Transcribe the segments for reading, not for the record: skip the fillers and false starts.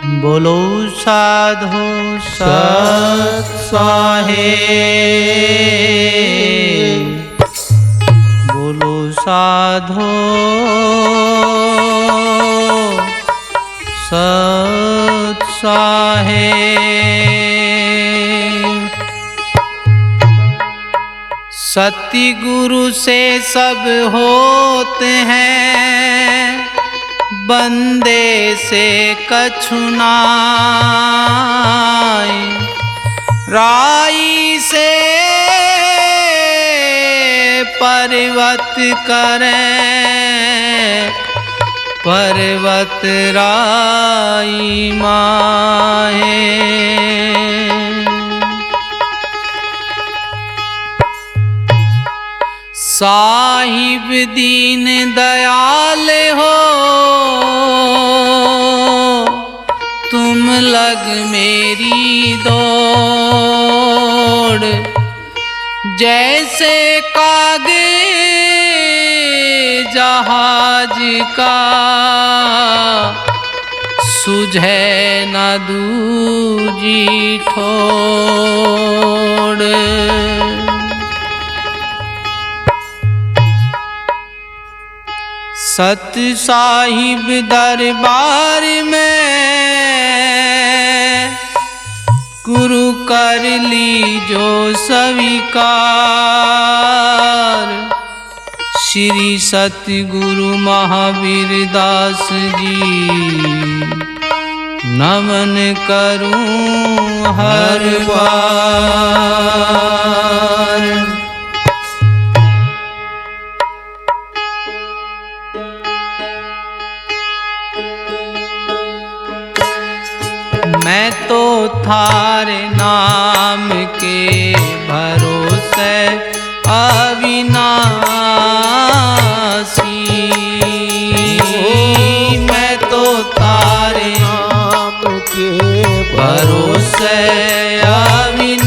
बोलो साधो सत साहेब, बोलो साधो सत साहेब। सतगुरु से सब होते हैं, बंदे से कछु नाय। राई से पर्वत करें, पर्वत राई माहे। साहिब दीन दयाल हो, तुम लग मेरी दौड़। जैसे कागे जहाज का, सुझे न दूजी ठोड़। सत साहिब दरबार में गुरु कर लीजो स्वीकार। श्री सतगुरु महावीर दास जी नमन करूं हर बार। मैं तो थारे नाम के भरोसे अविनाशी। मैं तो थारे नाम के भरोसे अविनाशी।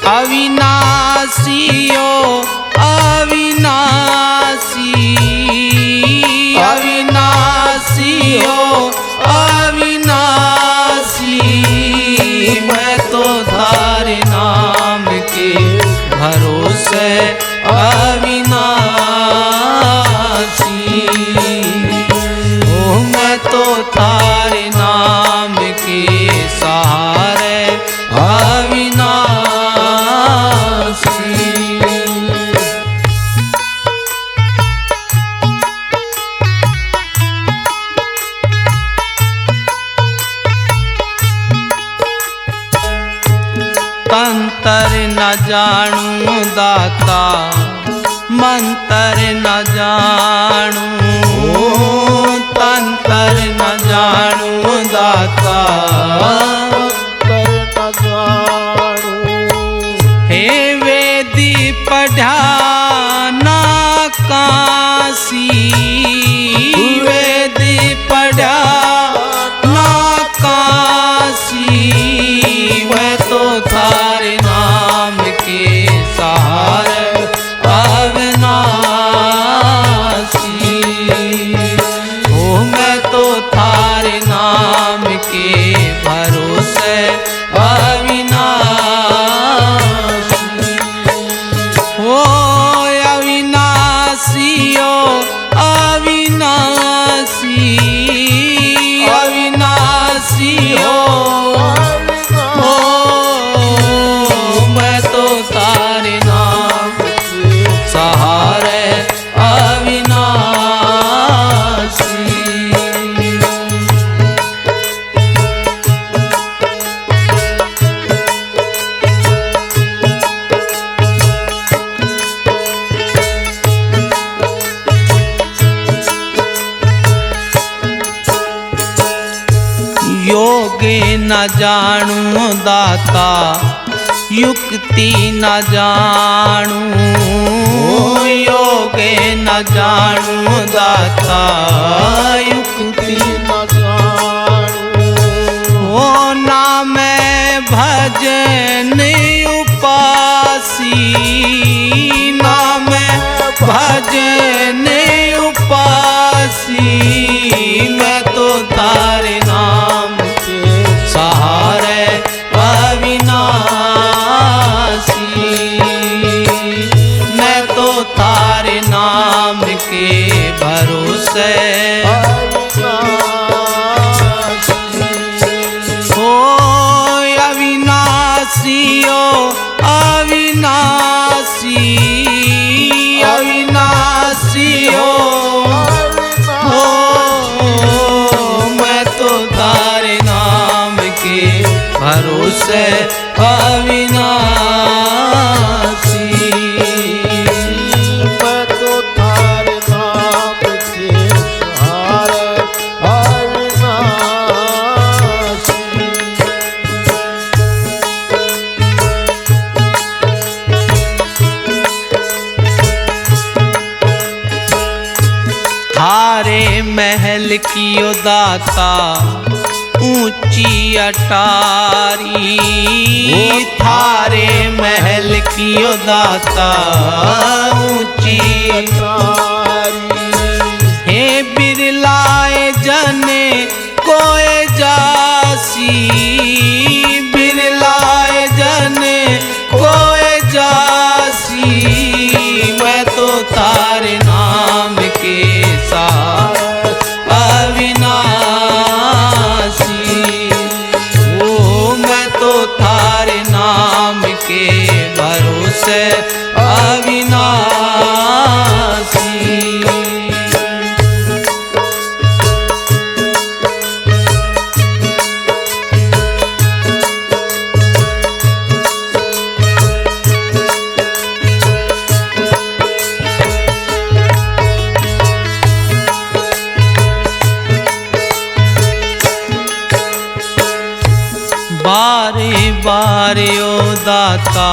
अविनाशी ओ अविनाशी, अविनाशी हो अविनाशी। मैं तो थारे नाम के भरोसे अविनाशी। ओ मैं तो थारे नाम के सहारे अविनाशी। तंतर न जानू दाता, मंतर न जानू। तंतर न जानू दाता, मंतर न जानू। हे वेदी पढ़ा ना काशी, वेदी पढ़ा ना काशी। मैं तो थारे नाम के सहारे अविनाशी। ओ मैं तो थारे नाम के भरोसे अविनाशी। ओ अविनाशी ओ अविनाशी, अविनाशी हो तारे नाम सहारे अविनाशी। योगे न जानू दाता, युक्ति न जानू। योगे न जानू दाता, युक्ति न जानू। ओ ना मैं भजन उपासी, ना मैं भजन उपासी। नाम के भरोसे। हो अविनाशी ओ अविनाशी, अविनाशी हो मैं तो तारे नाम के भरोसे अविनाशी। मैं तो तारे नाम के सहारे अविनाशी। थारे महल की ओ दाता ऊंची अटारी, थारे महल की ओ दाता ऊंची अटारी। हे बिरलाए जने कोए जासी, बिरलाए जने कोए जासी। मैं तो तारे नाम के साथ अविनाशी। ओ मैं तो तारे नाम के भरोसे अविनाशी। बारे बारे ओ दाता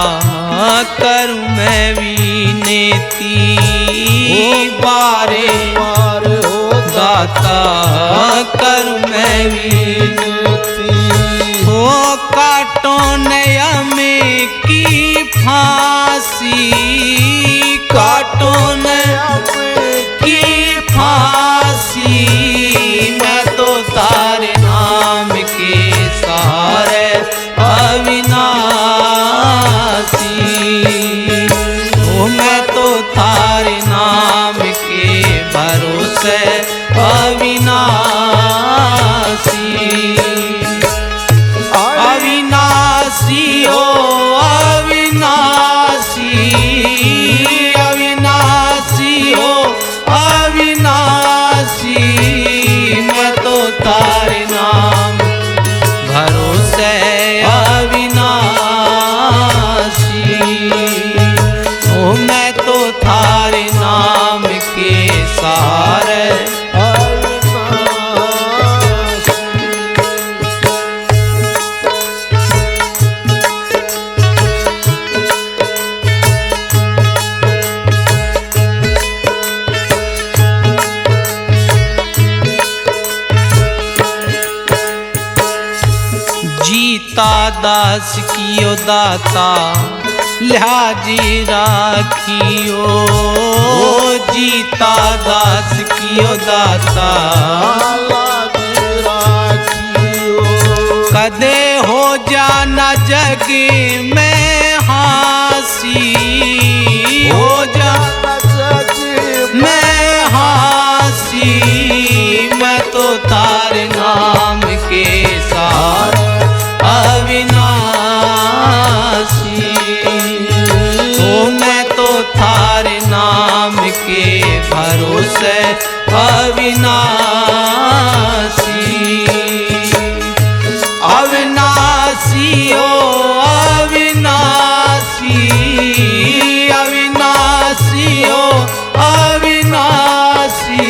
करूं मैं विनती। बारे बारे ओ दाता करूं मैं विनती। हो काटो नया में की फांसी, काटो नया में की फांसी। मैं तो तारे नाम के सहारे अविनाशी। ओ मैं तो तारे नाम के भरोसे अविनाशी। अविनाशी हो अविनाशी, अविनाशी हो अविनाशी। मैं तो तारे नाम भरोसे अविनाशी। ओ मैं तो थारे नाम के सहारे अविनाशी। जीता दास कियो दाता लिहाजी राखियो। जीता दास कियो दाता कदे हो जाना जग में हासी, हो जाना जग में हासी। मैं तो तारे नाम के सहारे अविनाशी। ओ मैं तो थारे नाम के भरोसे अविनाशी। अविनाशी ओ अविनाशी, अविनाशी ओ अविनाशी।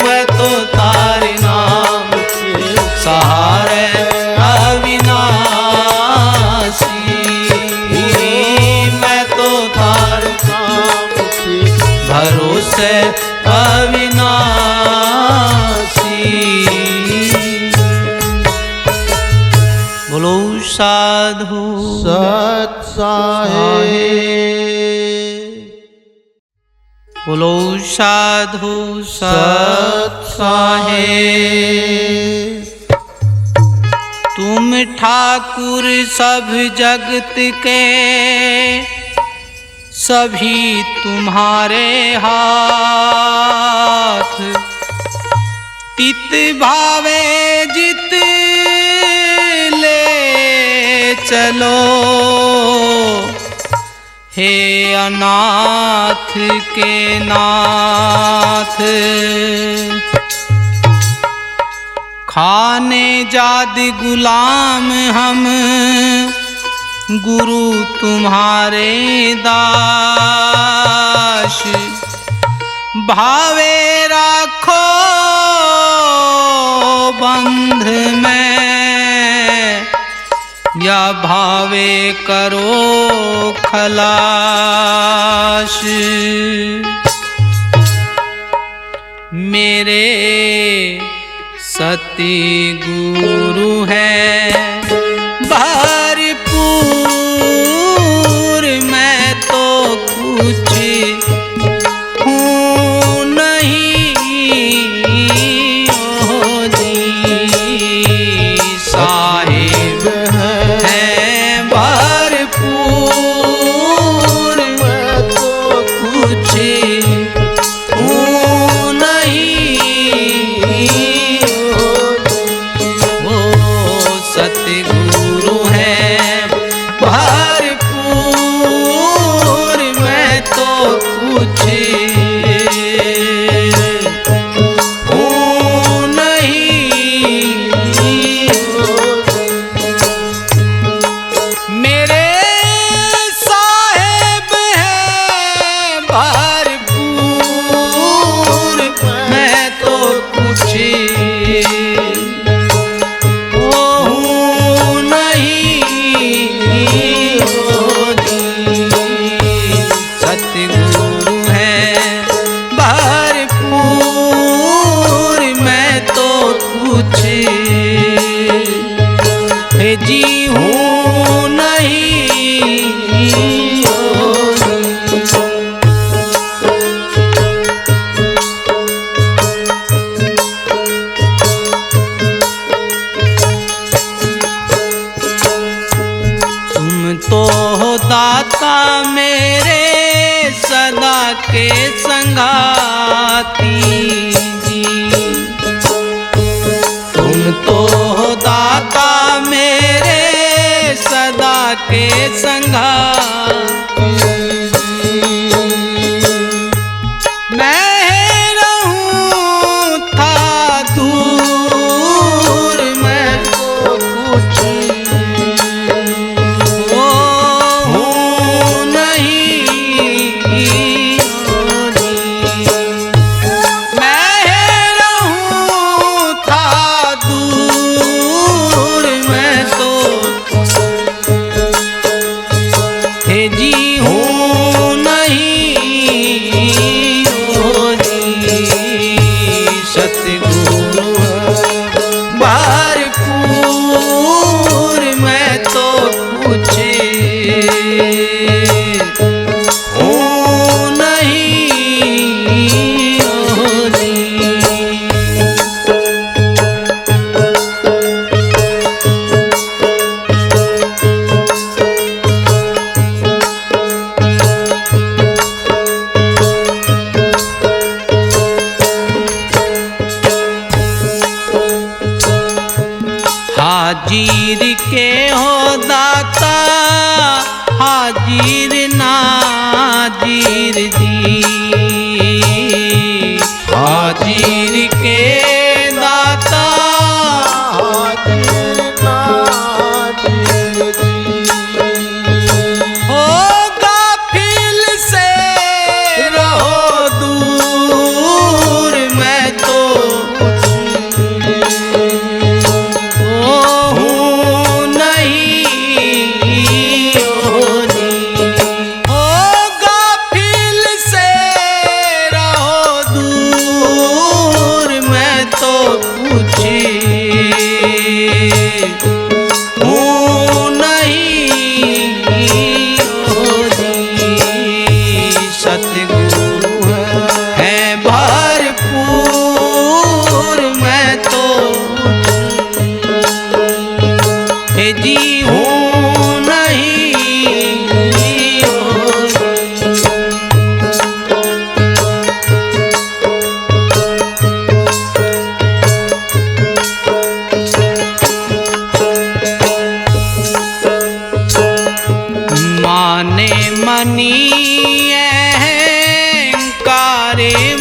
मैं तो तारे नाम के सहारे अविनाशी। मैं तो तारे नाम के भरोसे अविनाशी। बोलो साधु सत साहेब। बोलो साधु सत साहेब। तुम ठाकुर सब जगत के सभी तुम्हारे हाथ, तित भावे जित ले चलो, हे अनाथ के नाथ। खाने जाद गुलाम हम, गुरु तुम्हारे दास, भावे राखो बंध में, या भावे करो खलास। मेरे सती गुरु है भरपूर, मैं तो कुछ हूँ नहीं ओ जी। साहिब है भरपूर, मैं तो कुछ हूँ नहीं ओ सतगुरु है भरपूर, मैं तो कुछ हूँ नहीं। मेरे साहेब हैं भरपूर, मैं तो कुछ सतगुरु है भरपूर, मैं तो कुछ जी हूँ नहीं। तुम तो हो दाता मेरे सदा के संगाती जी, तुम तो हो दाता मेरे सदा के संगाती। मैं रहूं था दूर, मैं तो कुछ नहीं। मैं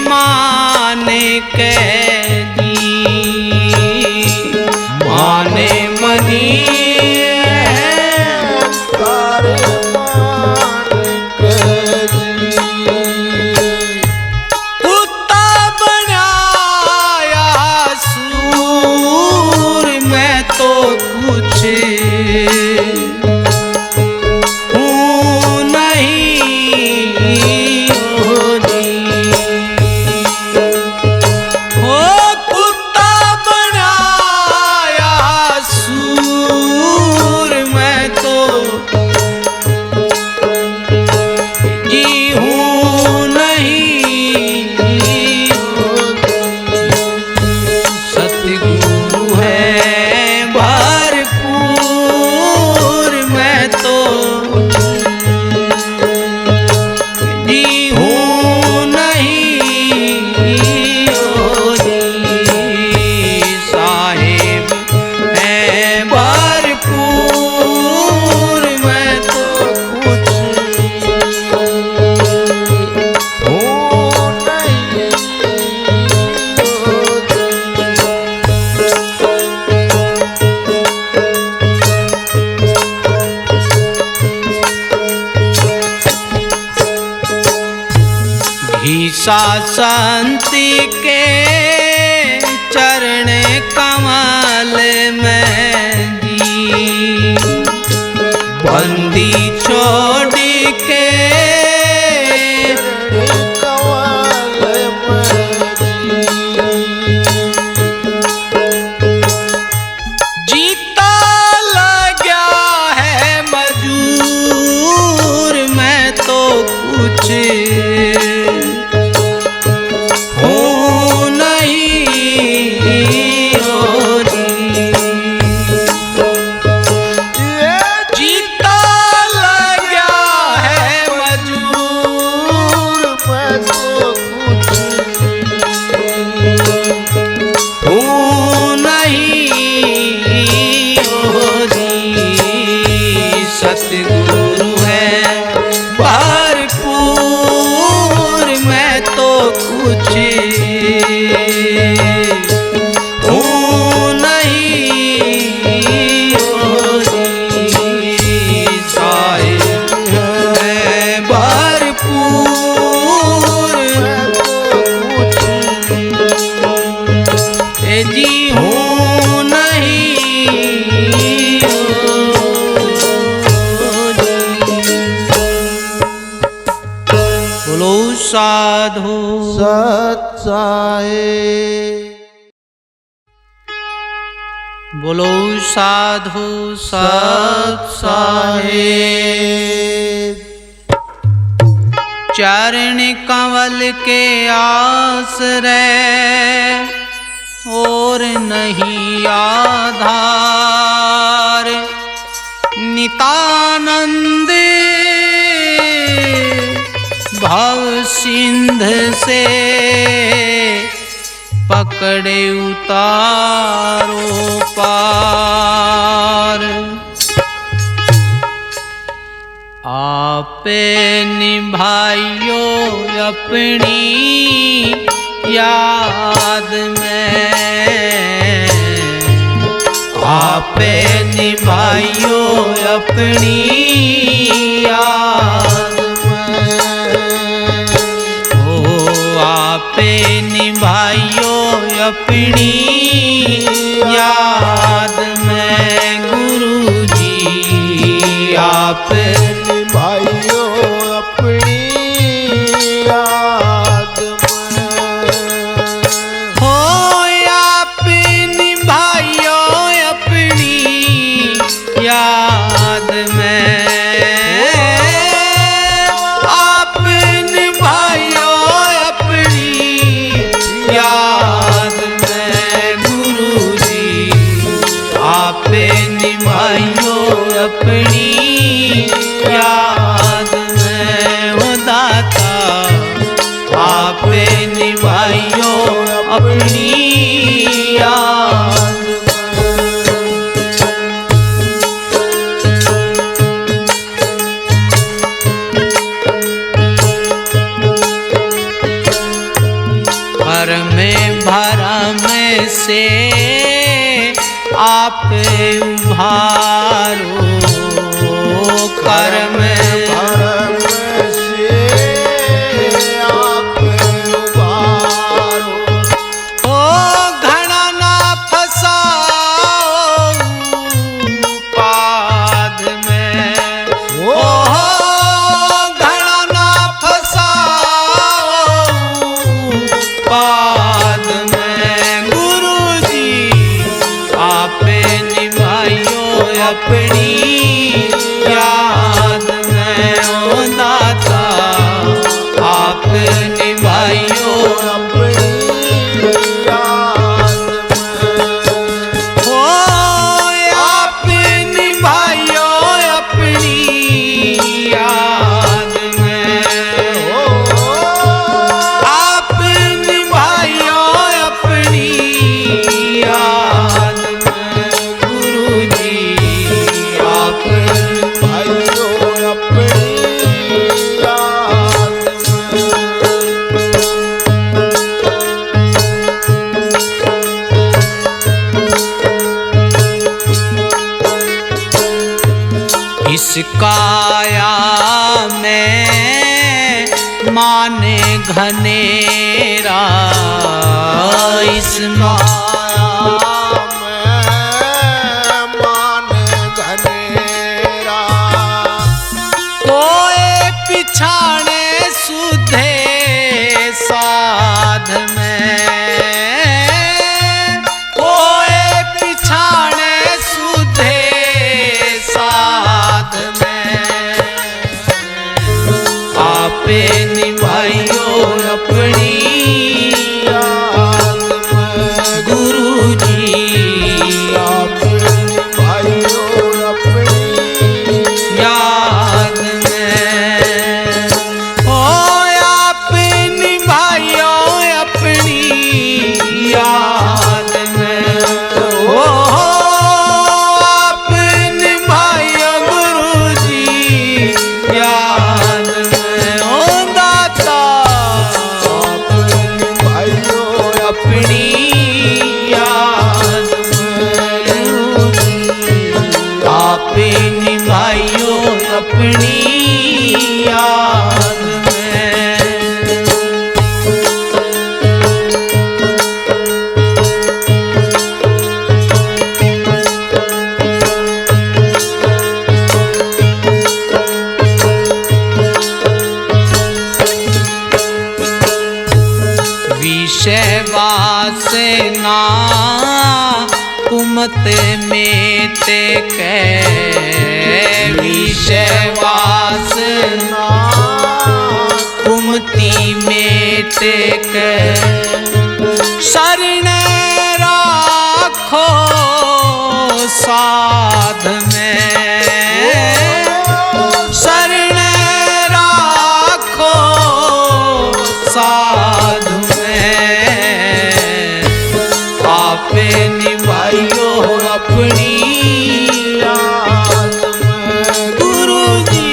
माने कैदी माने मनी कुत्ता बनाया सूर मैं तो कुछ संति के चरण कमल में दी बंदी छोड़ के जीता लगा है मजूर मैं तो कुछ सतगुरु है भरपूर मैं तो कुछ हूँ नहीं साहिब है भरपूर जी हूँ नहीं साधु सत साहेब बोलो साधु सत साहेब चरण कमल के आश्रय और नहीं आधार नितानंद भव सिंध से पकड़े उतारो पार आपे निभाइयो अपनी याद में आपे निभाइयो अपनी याद आपे निभाइयो अपनी याद में गुरुजी आप निभाइयो अपनी याद में हो आप निभाइयो अपनी याद में अपनी याद में हो दाता आपे निभाइयो अपनी याद भरम से आप उभारो, कर्म भरम से आप उबारो। ओ घड़ा ना फसाओ पाद में, ओ घड़ा ना फसाओ पाद में। गुरुजी आप निभाइयो अपनी याद में, ओ दाता आप निभाइयो अपनी याद में। ओ आप निभाइयो अपनी याद में, ओ आप निभाइयो अपनी याद में। गुरुजी आप भाइयों अपनी याद में। इस काया में माने घनेरा, इस माया में मान घनेरा। कोए पिछाड़े सुधे साध में, कोए पिछाड़े सुधे साध में। आपे निभाइयो अपनी याद में। गुरुजी आप भाइयों अपनी याद में। ओ आप निभाइयो अपनी याद में, ओ आप निभाइयो गुरुजी याद में। ओ दाता भाइयों अपनी याद में, आप निभाइयो अपनी याद में। विषय वासना कुमत में ते कै, विषय वासना कुमति में ते कै। शरण राखो साध में, शरण राखो साध में। आपे निभाइयो अपनी याद में। गुरुजी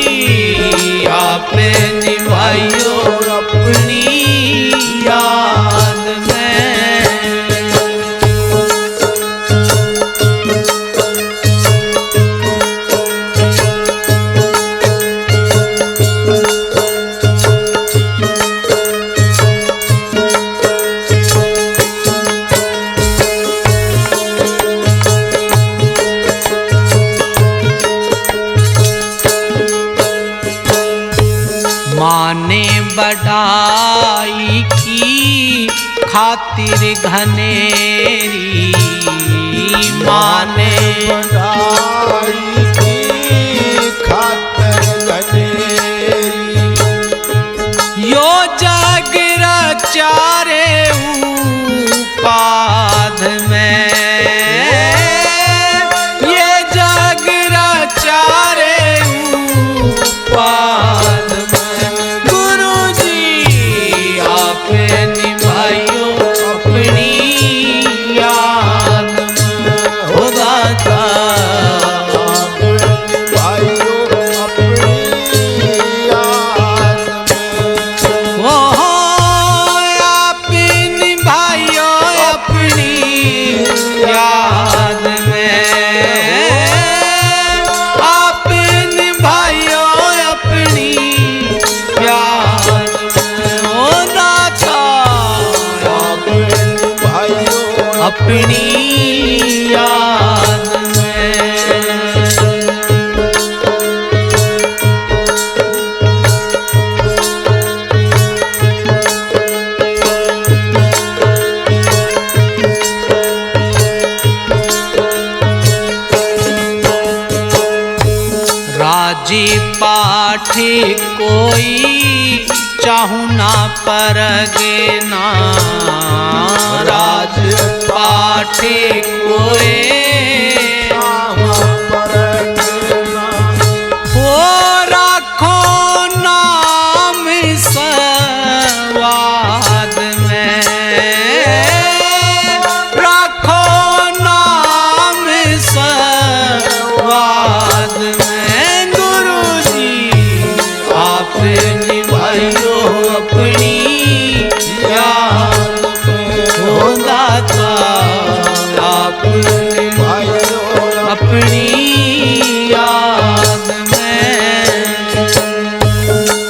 आपे निभाइयो अपनी याद में। माने बढ़ाई की खातिर घनेरी, माने बढ़ाई की खातिर घनेरी। यो जग रचारे उपाध में, ये जग रचारे उपाध में। गुरुजी आपे निभाइयो अपनी याद में, हो दाता भाइयों अपनी याद में। ओ आप अपनी याद में। राजी पाठी कोई चाहूं ना परगे ना, राज पाठी कोई हो राखो नाम सवाद में, राखो नाम सवाद में। गुरु जी आप निभाइयो अपनी याद में, हो दाता आप निभाइयो अपनी याद में।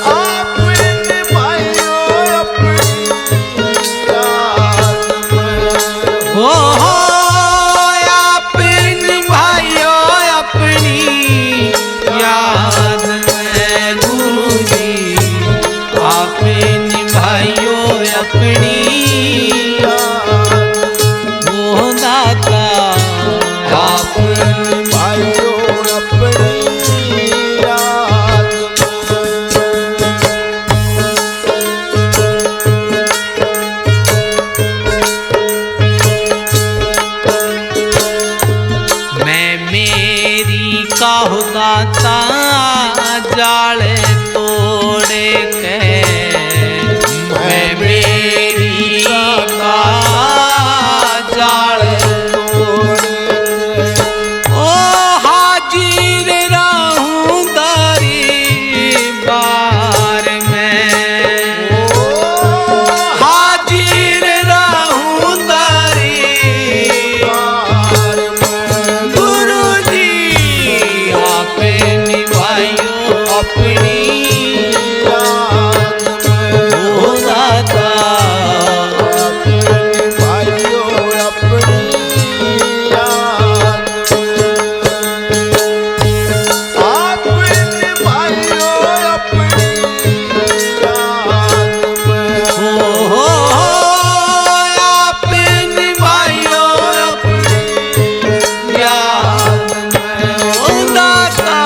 आप निभाइयो अपनी याद में। हो आप निभाइयो अपनी याद में। गुरु जी आप निभाइयो अपनी याद, हो दाता आप निभाइयो अपनी याद मैं मेरी का हो दाता जाल तोड़े के, मैं मेरी का जाल ओ हाजिर रहूं दरबार में, हाजिर रहूं दरबार में। गुरु जी आप निभाइयो अपनी याद में, हो दाता आप निभाइयो अपनी याद में। आप निभाइयो अपनी याद में। हो आप निभाइयो अपनी याद में, हो दाता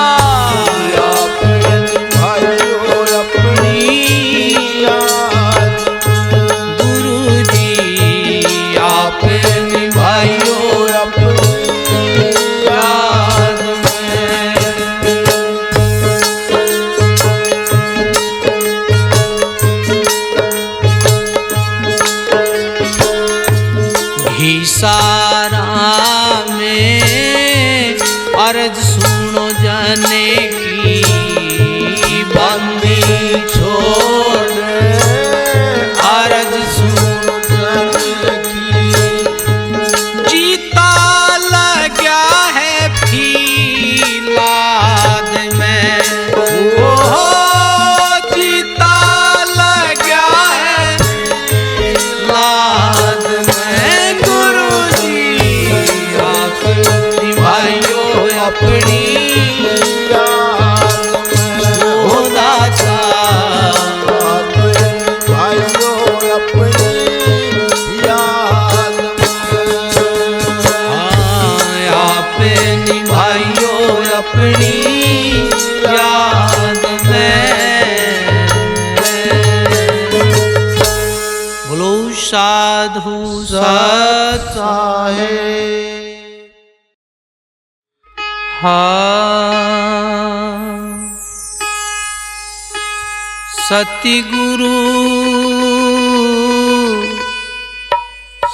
आप निभाइयो अपनी याद में। गुरु जी आप निभाइयो अपनी याद में। घीसारा में अर्ज सुनो जाने की, बंदी छोड़ अर्ज सुनो जाने की। जीता लगा है फीलाद में, ओ जीता लगा है फीलाद में। गुरु जी आप निभाइयो अपनी याद में। हो दाता आप निभाइयो अपनी याद में। आप निभाइयो अपनी याद में। बोलो साधु सत साहेब सतगुरु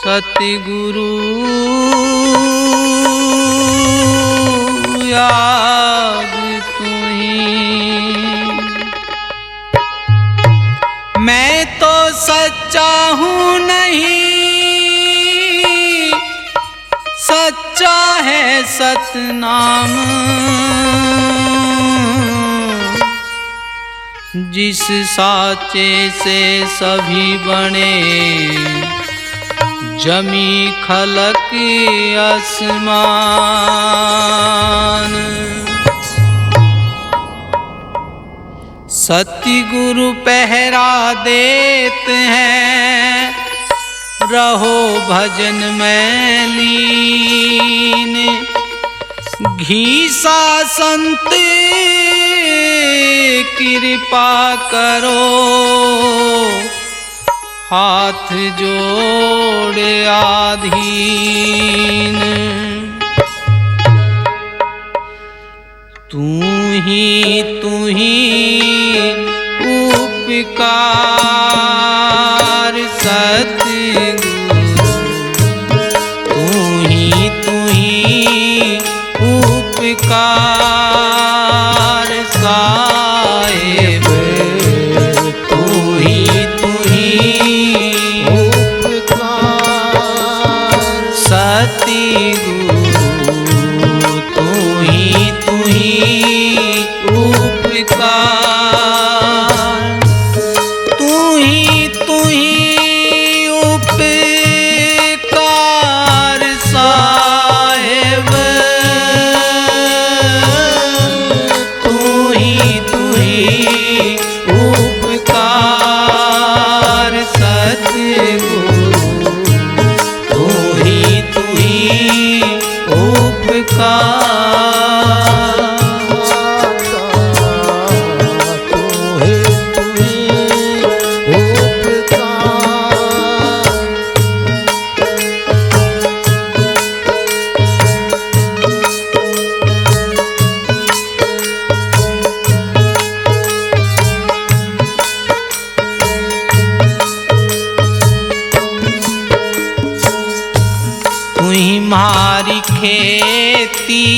सतगुरु याद तुम्हीं। मैं तो सच्चा हूँ नहीं, सच्चा है सतनाम। जिस साचे से सभी बने, जमी खलक आसमान। सतगुरु पहरा देते हैं, रहो भजन में लीन। घीसा संत कृपा करो, हाथ जोड़े आधीन। तू ही उपकार सतगुरु, तू ही उपकार साहिब। तू ही उपकार सतगुरु, तू ही उपकार। तू ही उपकार साहिब। तू ही उपकार सतगुरु, तू ही उपकार। तुम्हारी खेती,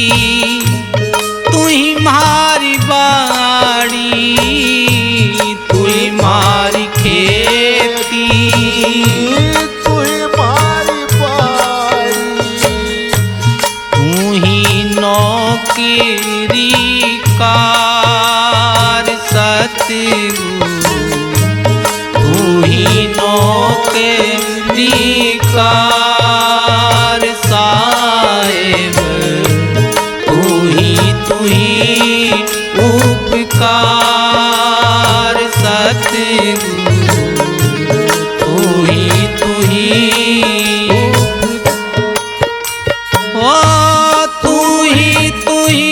तुम्हारी बाड़ी, तुम्हारी खेती, तुम्हारी बाड़ी। तू ही नौकरी कार सतगुरु, तू ही नौकरी कार साहिब। तू ही उपकार सतगुरु, तू ही ओ तू ही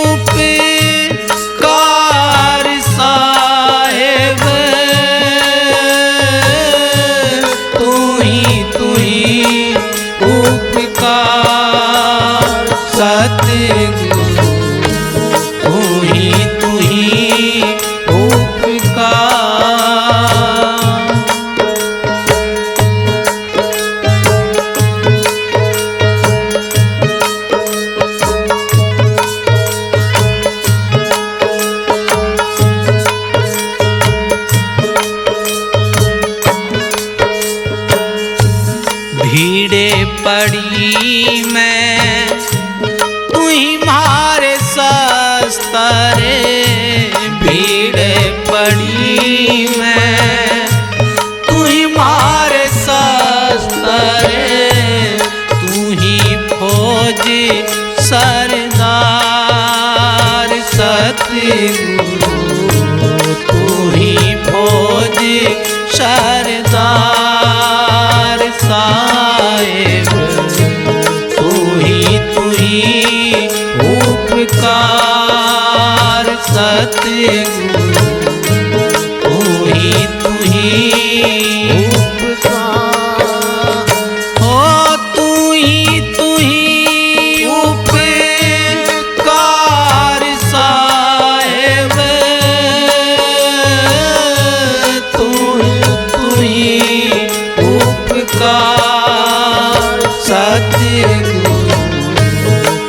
उपकार साहिब। तू ही उपकार सतगुरु, तू ही उपकार। भीड़े पड़ी मैं तुम्हारे सस्तरे। भीड़े पड़ी मैं तुम्हारे सस्तरे। तू ही फौज सरदार सतगुरु, तू ही फौज सरदार साहिब। तू ही उपकार सतगुरु, तू ही उपकार। ओ तू ही उपकार साहिब। तू ही उपकार सतगुरु,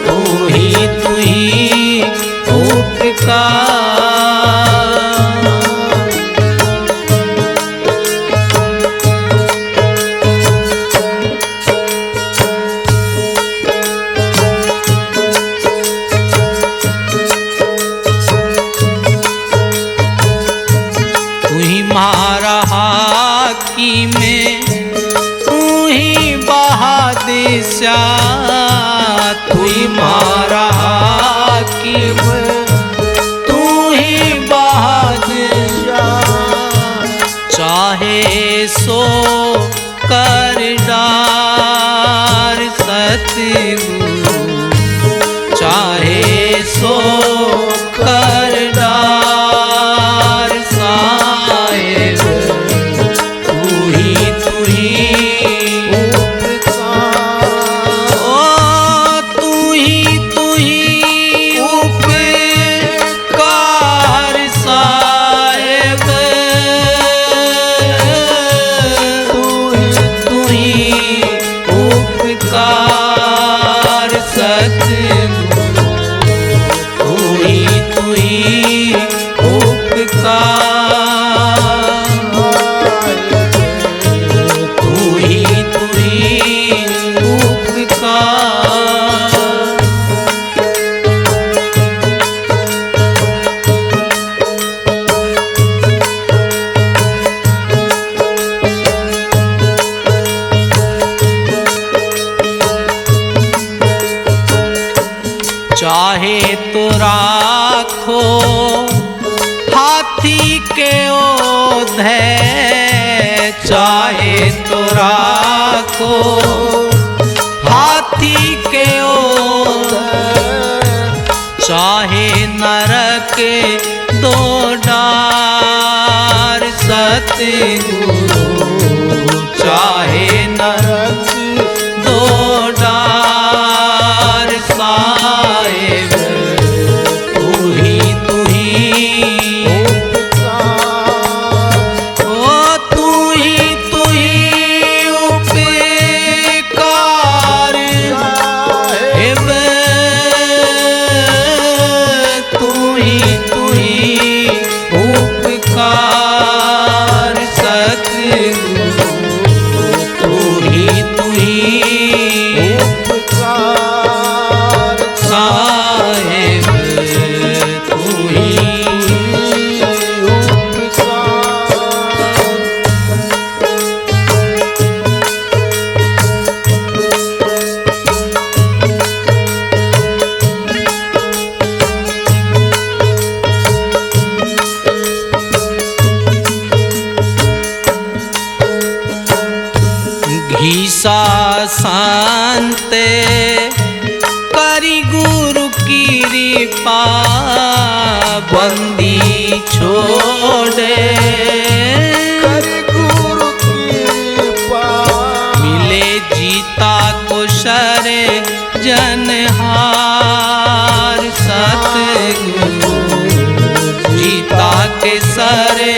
तू ही उपकार। बादशाह तू ही मारा हाकिम, तू ही बादशाह, चाहे सो कर डार सतगुरु, चाहे सो कर डार साहिब, तू ही चाहे तो राखो हाथी के ओधे, चाहे तो राखो हाथी के ओधे, चाहे नरक दो डार सतगुरु, चाहे नरक दो डार साहिब, तू ही ओ तू ही उपकार साहिब, तू ही उपकार सतगुरु, तू ही उपकार साहिब, तू ही घीसा शांते करी गुरु की कृपा, बंदी छोड़े करी गुरु कृपा, मिले जीता को शरे जनहार सतगुरु, जीता के सरे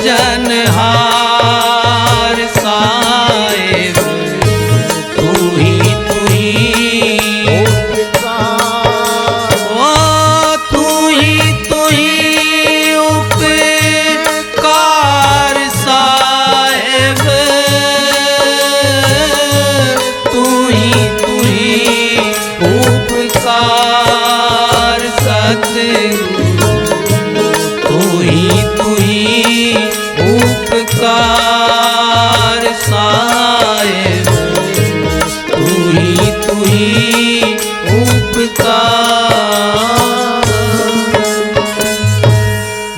जनहार साहिब, तू ही ओ तू ही उपकार साहिब, तू ही उपकार सतगुरु, तू ही उपकार साहिब, तू ही उपकार।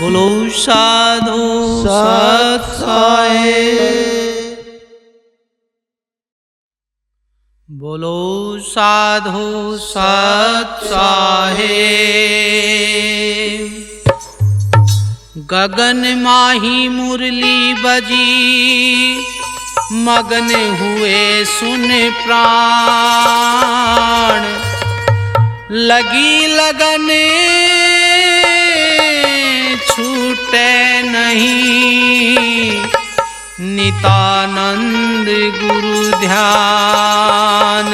बोलो साधु सत साहिब, बोलो साधु सत साहिब। गगन माही मुरली बजी, मगन हुए सुन प्राण, लगी लगन छूटे नहीं, नितानंद गुरु ध्यान।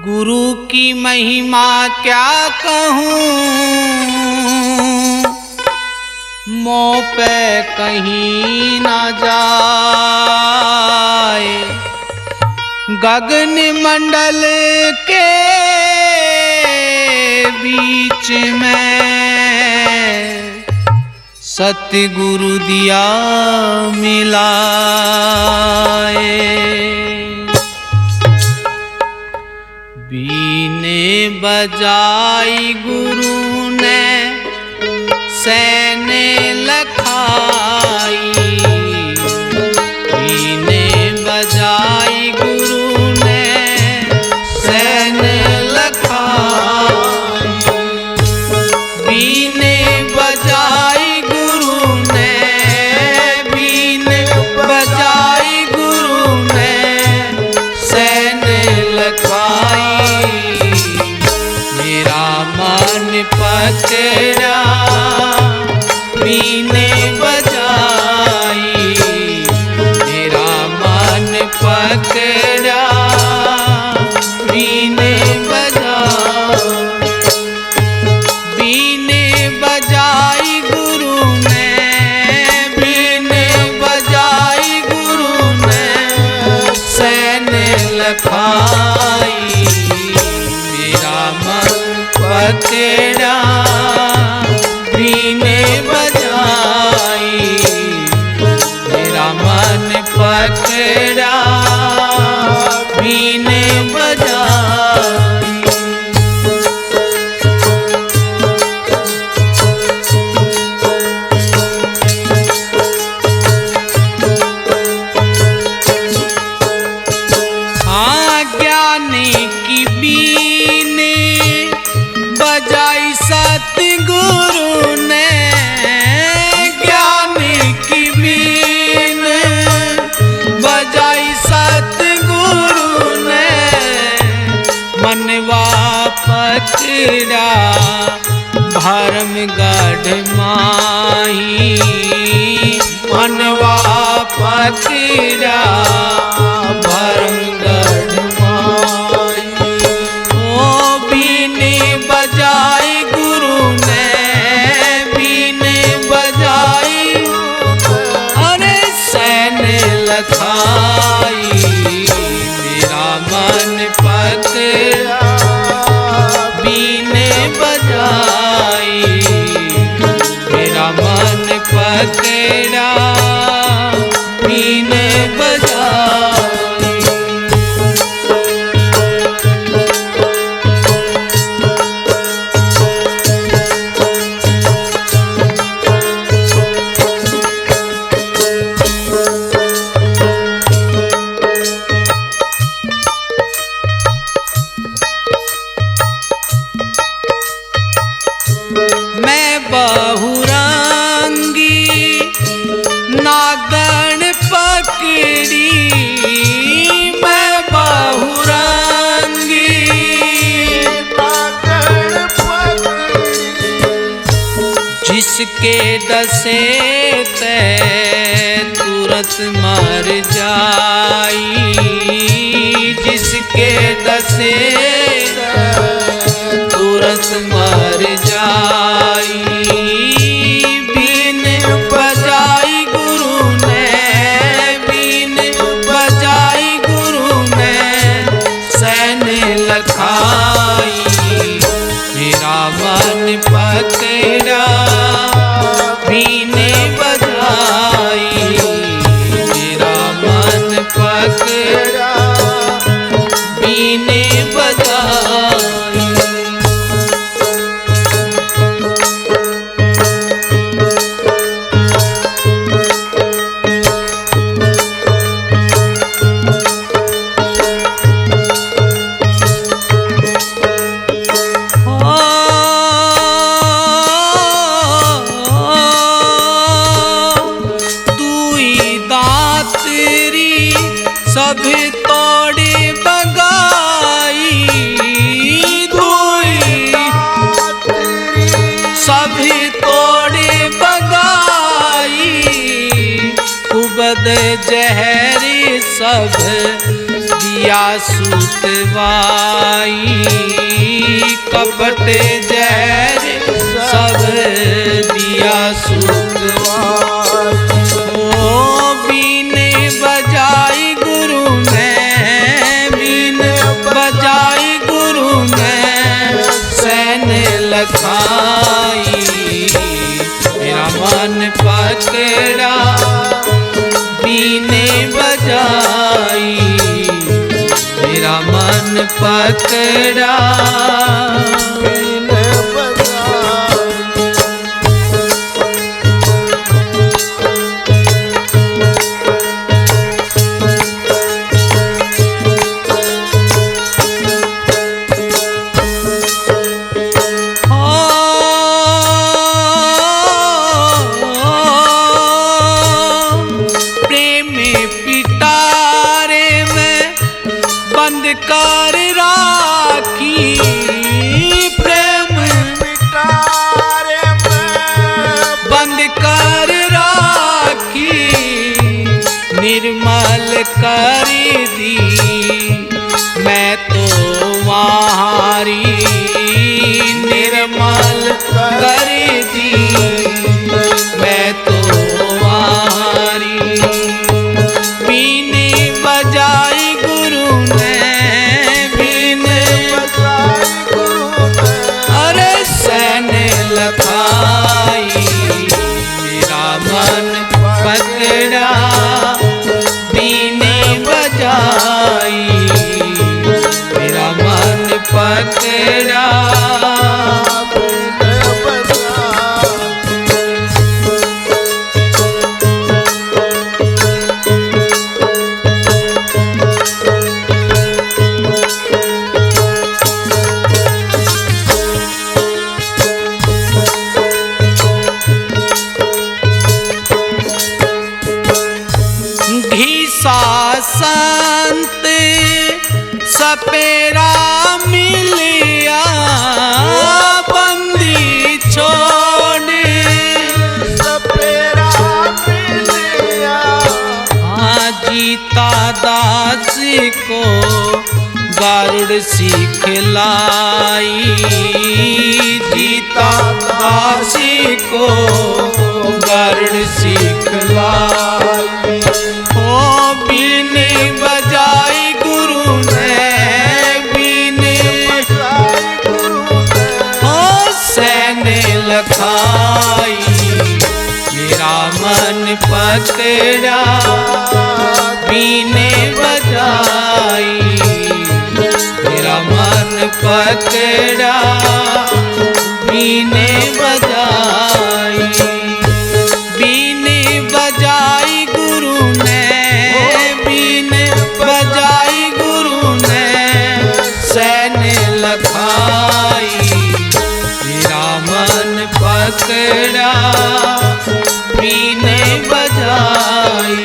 गुरु की महिमा क्या कहूँ, मोह पे कहीं ना जाए, गगन मंडल के बीच में सतगुरु दिया मिलाए। बजाई गुरु ने सैन लखाई, बीने बजाई गुरु ने सैन लखाई, बीने बजाई गुरु ने, बीने बजाई गुरु ने सैन लखाई। मेरा मन पकड़ा बीने बजाई, मेरा मन पकड़ा बीने बजाई, बीने बजाई गुरु ने, बीने बजाई गुरु ने सैन लखाई। मेरा मन पकड़ा बीने बजाई, मेरा मन पकड़ा बीने बजाई। हाँ ज्ञानी की बीने बजाई सतगुरु ने, ज्ञानी की बीने बजाई सतगुरु ने मनवा पकड़ा भरम गढ़ माही, मनवा पकड़ा भरम गढ़ माही। ओ बीने बजाई गुरु ने, बीने बजाई अरे सैन लखाई। मेरा मन पकड़ा बीने बजाई, मेरा मन पकड़ा बीने बजाई। मैं बहुरंगी नागन पकड़ी, मैं बहुरंगी नागन पकड़ी, जिसके डसे ते तुरंत मर जाई, जिसके डसे तुरंत मर जाई। बीन बजाई गुरु ने, बीन बजाई गुरु ने सैन लखाई। मेरा मन पकड़ा बीने बजाई, मेरा मन पकड़ा बीने बजाई। सभी तोड़े बगाई, सभी तोड़े बगाई, कुबद जहरी सब दिया सुतवाई, कपट जहर सब दिया सुतवाई। ओ बीने बजाई गुरु ने, बीने बजाई गुरु ने सैन लखाई। मेरा मन पकड़ा बीने बजाई, मेरा मन पकड़ा बीन बजाई कर राखी प्रेम पिटारे में बंद कर राखी निर्मल कर दी मैं तो वहारी निर्मल कर दी मैं तो वहारी बीने बजाई गुरु ने अरे सैन लखाई मेरा मन पकड़ा बीने बजाई मेरा मन पकड़ा संत सपेरा मिलिया बंदी छोड़ सपेरा मिलिया जीता दास को गरुड़ सिखलाई जीता दास को गरुड़ सिखलाई बीने बजाई गुरु ने बीने हो सैन लखाई मेरा मन पकड़ा बीने बजाई मेरा मन पकड़ा बीने बजाई बीने बजाई गुरु ने बजाई गुरु ने सैन लखाई मेरा मन पकड़ा बीने बजाई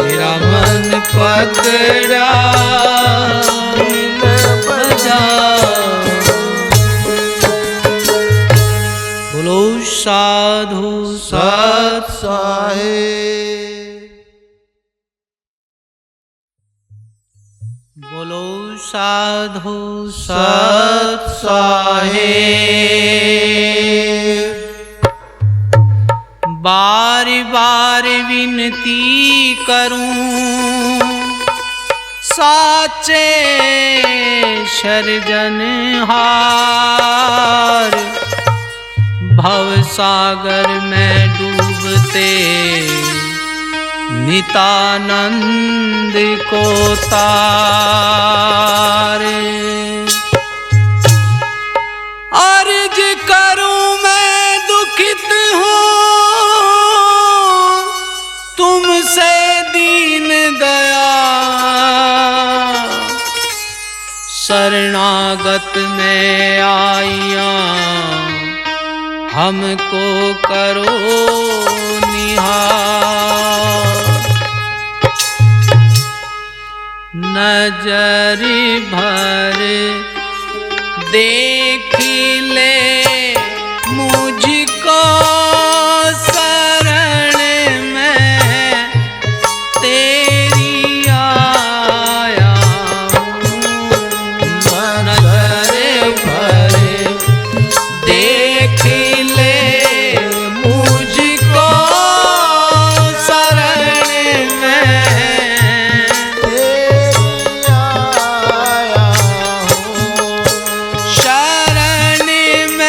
मेरा मन पकड़ा बोलो साधु सत साहेब बोलो साधु सत साहेब बार बार विनती करूं साचे सर्जनहार भव सागर में डूबते नितानंद को तारे अर्ज करूं मैं दुखित हूँ तुमसे दीन दया शरणागत में आइया हमको करो निहार नजर भर देख ले मुझको शरण में तेरी आया नजर भर देख ले मुझको शरण में शरण में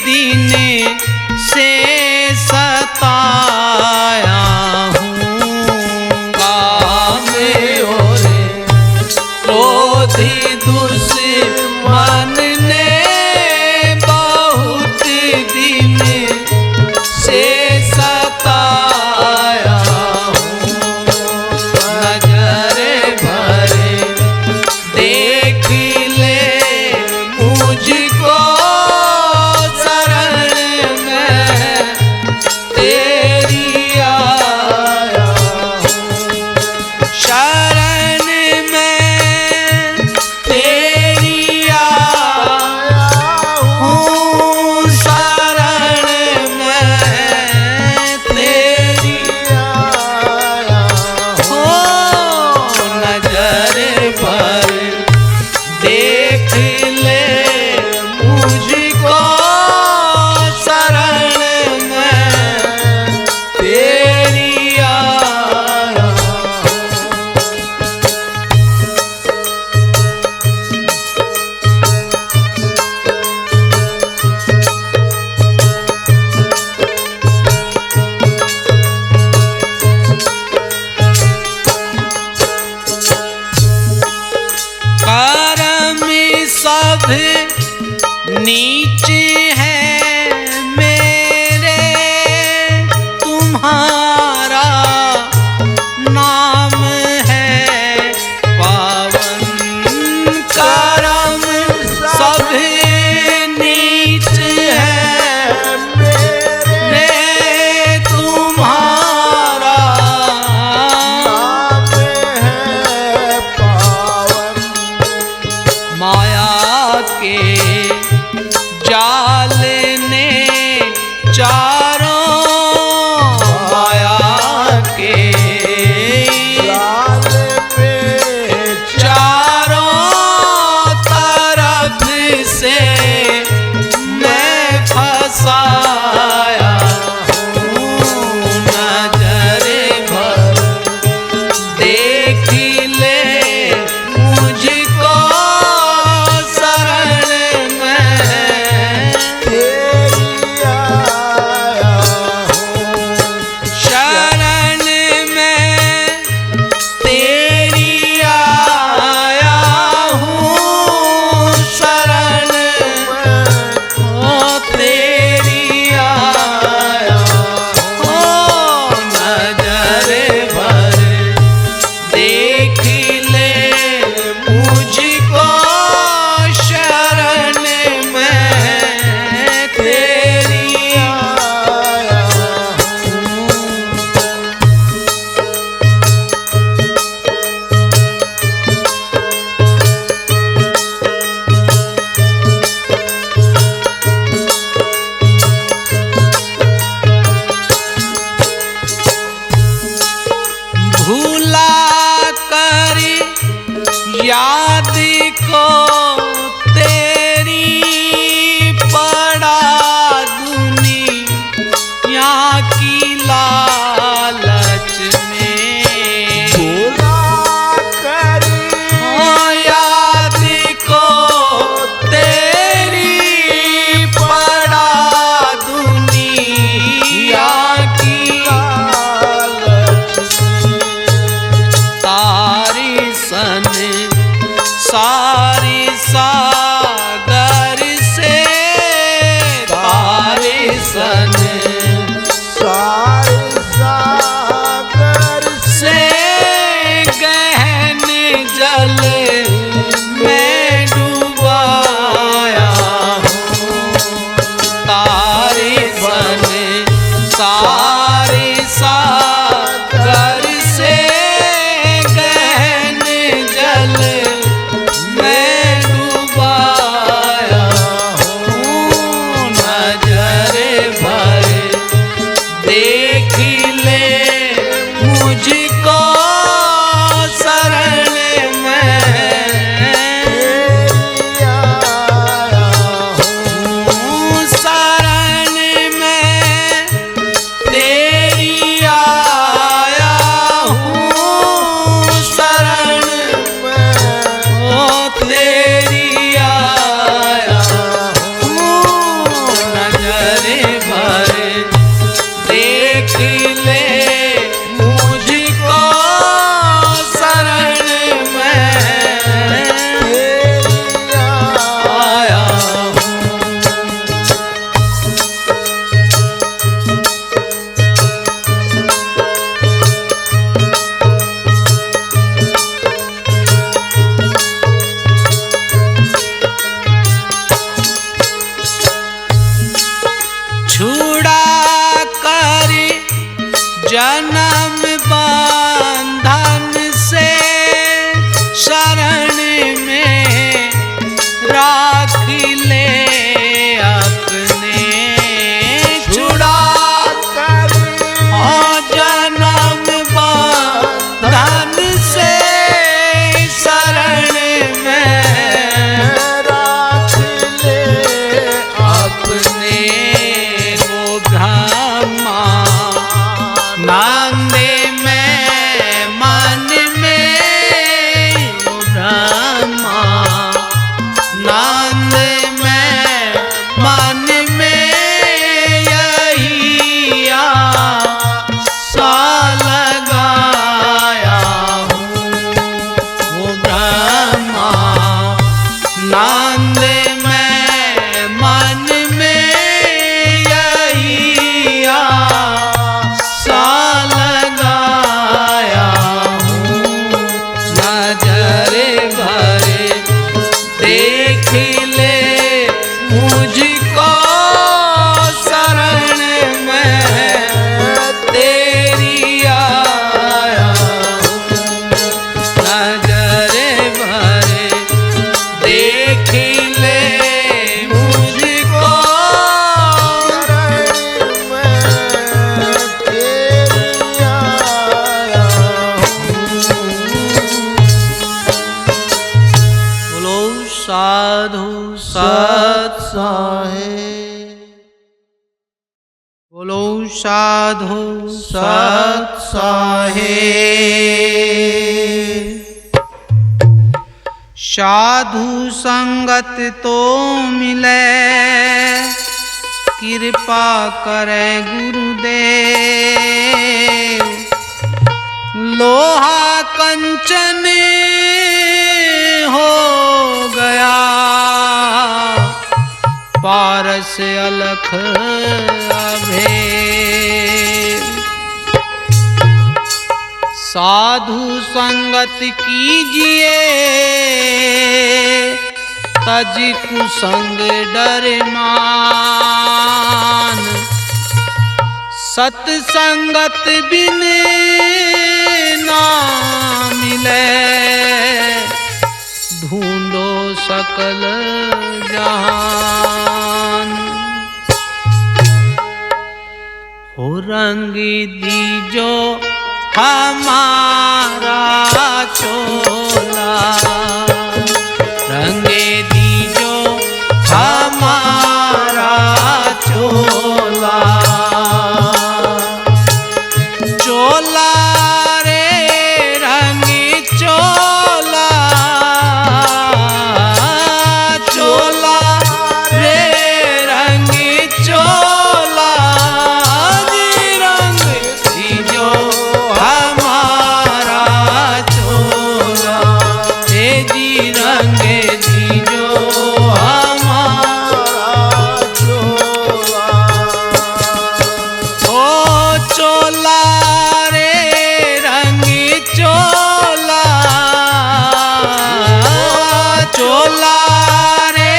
दिन से सताया हूँ। काम और क्रोधी दुश्मन ने बहुत दिन से सताया हूँ। नजर भरे देख ले मुझको शरण में तेरी आया हूँ। शरण में तेरी आया हूँ। शरण में तेरी आया हूँ। नजर पर देख ले मुझको शरण में तेरी आया हूँ। कर्म सब नीच है मेरे, तुम्हारा नाम है पावन। कर्म सब नीच है मेरे, तुम्हारा नाम है पावन। माया के जाल ने चारों माया के लाल पे चारों तरफ से मैं फंसाया हूँ। नजर भर देख ले मुझको शरण में तेरी आया हूँ। शरण में तेरी आया हूँ। शरण में तेरी आया हूँ। नजर भर देख ले मुझको शरण में तेरी आया हूँ। भूला कर याद को तेरी पड़ा दुनिया की लालच में। भूला कर याद को तेरी पड़ा दुनिया की लालच तारी सन सारी सागर से तारी सन सारे सागर से गहन जल में डुबाया हूँ। तारी सन सारी सागर से गहन जल में डुबाया हूँ। नजर भर नजर भर देख ले मुझको शरण में आया हूँ। छुड़ा कर जन्म बंधन से शरण में राख ले अपने। छुड़ा कर जन्म बंधन से शरण में राख ले अपने। वो ब्रह्मा नांदे में मन में, वो ब्रह्मा नांद में मन में यही आशा लगाया हूँ। वो ब्रह्मा नांद में मन में यही आशा लगाया हूँ। नजर भर देख ले मुझको शरण में तेरी आया हूँ। नजर भर देख ले मुझको शरण में तेरी आया बोलो साधु सत साहेब। बोलो साधु सत साहेब। साधु संगत तो मिले कृपा करे गुरुदेव। लोहा कंचन हो गया पारस अलख अभेद। साधु संगत कीजिए तज कुसंग डर मान। सत्संगत बिन ना मिले ढूंढो सकल जहान। हो रंग दीजो हमारा चोला, रंग दीजो हमारा चोला। चोला रे रंग चोला, चोला रे रंग चोला। जी रंग दीजो हमारा चोला, हे जी रंग दीजो हमारा चोला। ओ चोला रे रंग चोला, चोला रे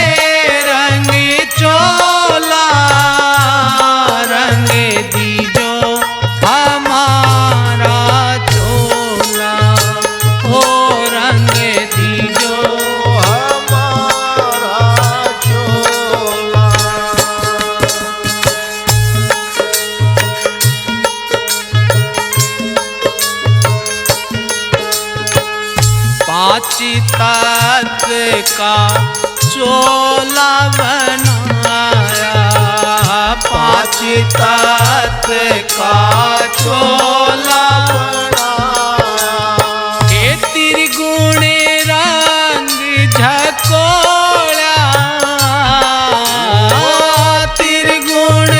रंग चोला। रंग दीजो हमारा चोला, ओ रंग दीजो हमारा चोला। पाँच तत्व का चोला बनाया, पाँच तत्व का चोला बनाया। के त्रिगुण रंग झकोड़ा, त्रिगुण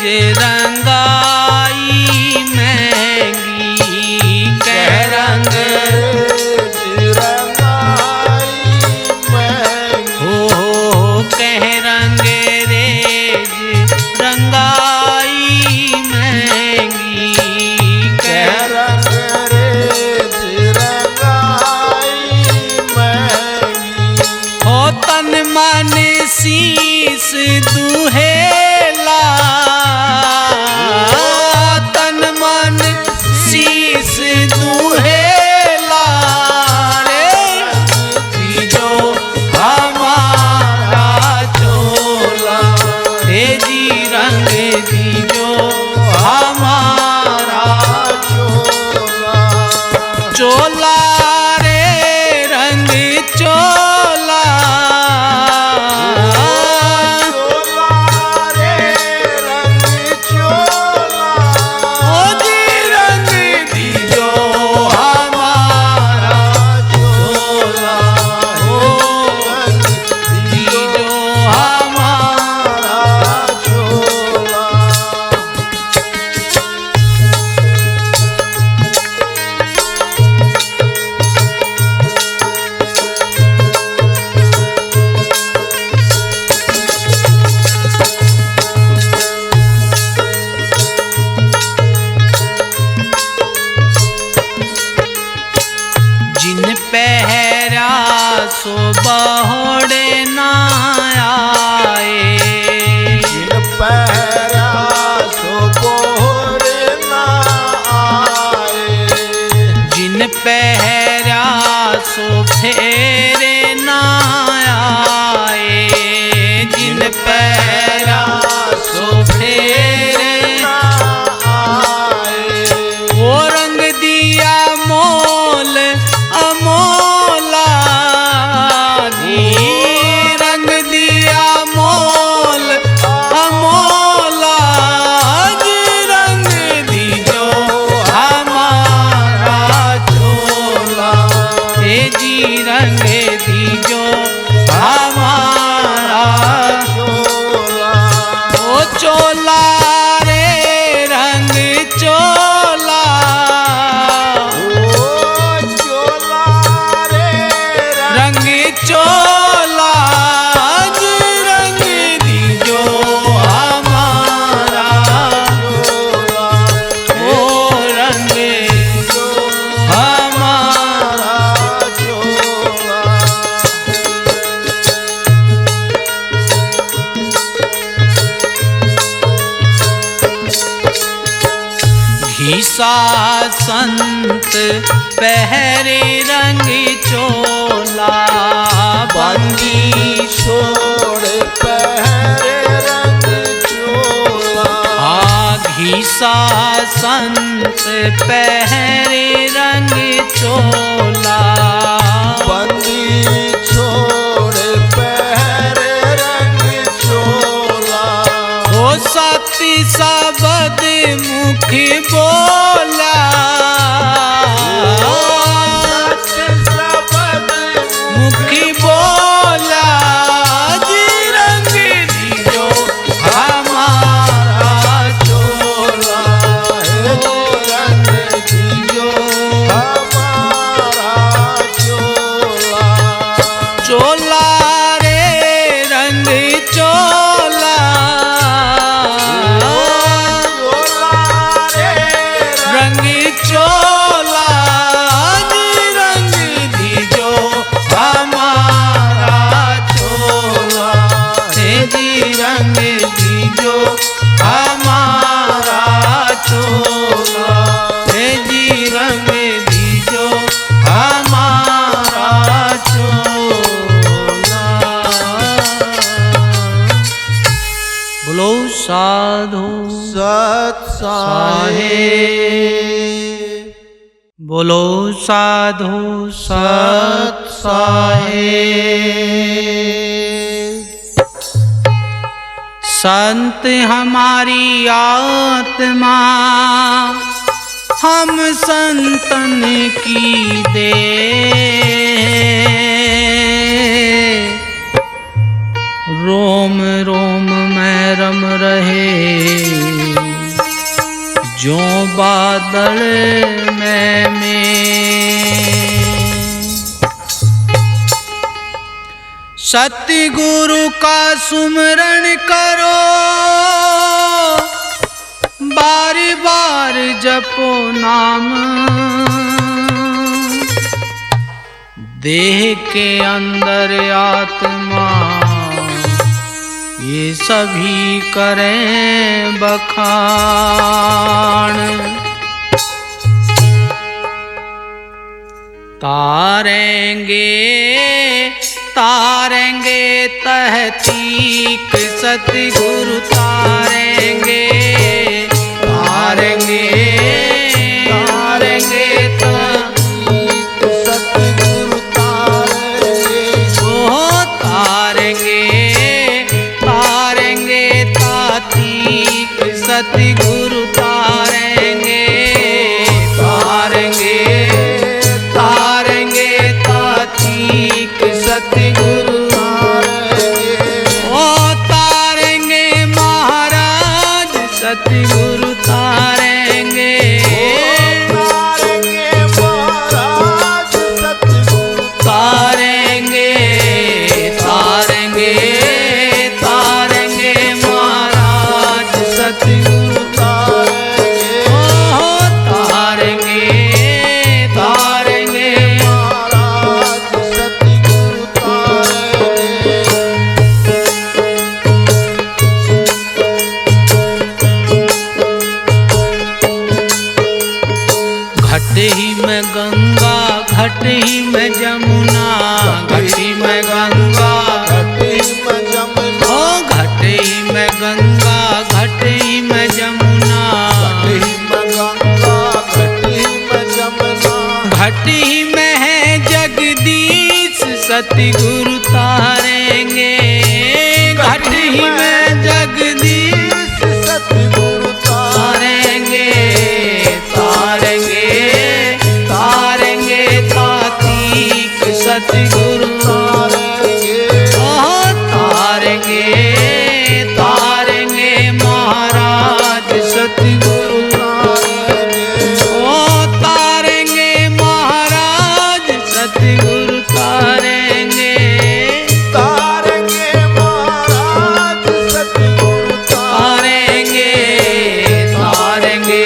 जे रंगाई महंगी कह रंग हो कह रंग रेज रंगाई महंगी कह रंग हो तन मन शीस दुहेला तन मन शीस दुहेला रे दीजो हमारा चोला हे जी रंग दीजो हमारा चोला रे रंग चोला ओ जी रंग दीजो हमारा चोला ओ दीजो हमारा जिन पहरा सो बहुड़े ना आए जिन पहरा सो फेरे ना आए जिन पहरा सो फेरे वो रंग दिया मोल अमोला दी रंग दिया मोल अमोला जी रंग दीजो हमारा चोला हे जी रंग दीजो हमारा ओ चोला रे रंग चोला रंग चोला जी रंग दीजो हमारा ओ रंग हमारा घीसा संत पहरे रंग चोला बंदी घीसा संत पहरे रंग चोला हो सती सबद मुख बोला मुखी बोला जी रंग दीजो हमारा चोला ओ रंग दीजो चोला रे रंग चोला रंग चोला जी रंग दीजो हमारा चोला हे जी रंग दीजो हमारा चोला हे जी रंग दीजो हमारा चोला बोलो साधु सत साहेब बोलो साधु सत साहेब संत हमारी आत्मा हम संतन की दे रोम रोम में रम रहे बादल में सतगुरु का सुमरण करो, बार बार जपो नाम, देह के अंदर आत्मा ये सभी करें बखान। तारेंगे तारेंगे तहतीक सतगुरु तारेंगे, तारेंगे तारेंगे तहतीक सतगुरु तारेंगे, ओ तारेंगे तारेंगे तातीक सतगुरु तारेंगे, तारेंगे तारेंगे तातीक सतगुरु तारेंगे, ओ तारेंगे महाराज सतगुरु तारेंगे, तारेंगे महाराज सतगुरु तारेंगे, तारेंगे तारेंगे महाराज सतगुरु तारेंगे, ओ तारेंगे तारेंगे महाराज सतगुरु तारेंगे। घट ही में गंगा घट ही में जमुना, घट ही में गंगा घट ही में जमुना, ओ घट ही में गंगा घट ही में जमुना, घट ही में गंगा घट ही में जमुना, घट ही में है जगदीश सतगुरु तारेंगे, घट ही में जगदीश सतगुरु तारेंगे, तारेंगे तारेंगे तातीक सतगुरु तारेंगे, ओ तारेंगे तारेंगे महाराज सतगुरु तारेंगे, ओ तारेंगे महाराज सतगुरु तारेंगे, तारेंगे महाराज सतगुरु तारेंगे, तारेंगे